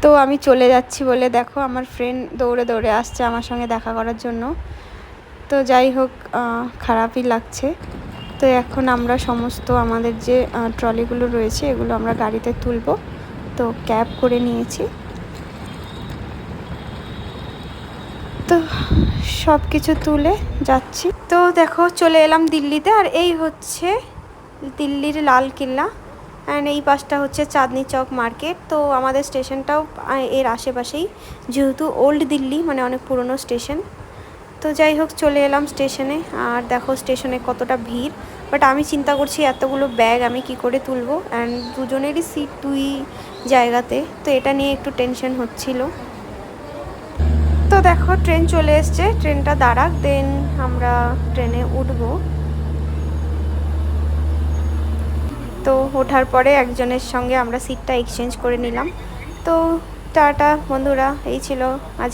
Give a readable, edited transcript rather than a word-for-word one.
তো আমি চলে যাচ্ছি বলে দেখো আমার ফ্রেন্ড দৌড়ে দৌড়ে আসছে আমার সঙ্গে দেখা করার জন্য। তো যাই হোক, খারাপই লাগছে। তো এখন আমরা সমস্ত আমাদের যে ট্রলিগুলো রয়েছে এগুলো আমরা গাড়িতে তুলব। তো ক্যাব করে নিয়েছি। তো সব কিছু তুলে যাচ্ছি। তো দেখো চলে এলাম দিল্লিতে, আর এই হচ্ছে দিল্লির লাল কিল্লা, অ্যান্ড এই পাশটা হচ্ছে চাঁদনি চক মার্কেট। তো আমাদের স্টেশনটাও এর আশেপাশেই, যেহেতু ওল্ড দিল্লি মানে অনেক পুরনো স্টেশন। তো যাই হোক চলে এলাম স্টেশনে, আর দেখো স্টেশনে কতটা ভিড়। বাট আমি চিন্তা করছি এতগুলো ব্যাগ আমি কি করে তুলবো, অ্যান্ড দুজনেরই সিট দুই জায়গাতে, তো এটা নিয়ে একটু টেনশন হচ্ছিল। তো দেখো ট্রেন চলে এসছে, ট্রেনটা দাঁড়াক দেন আমরা ট্রেনে উঠবো। তো ওঠার পরে একজনের সঙ্গে আমরা সিটটা এক্সচেঞ্জ করে নিলাম। তো টাটা বন্ধুরা, এই ছিল আজ।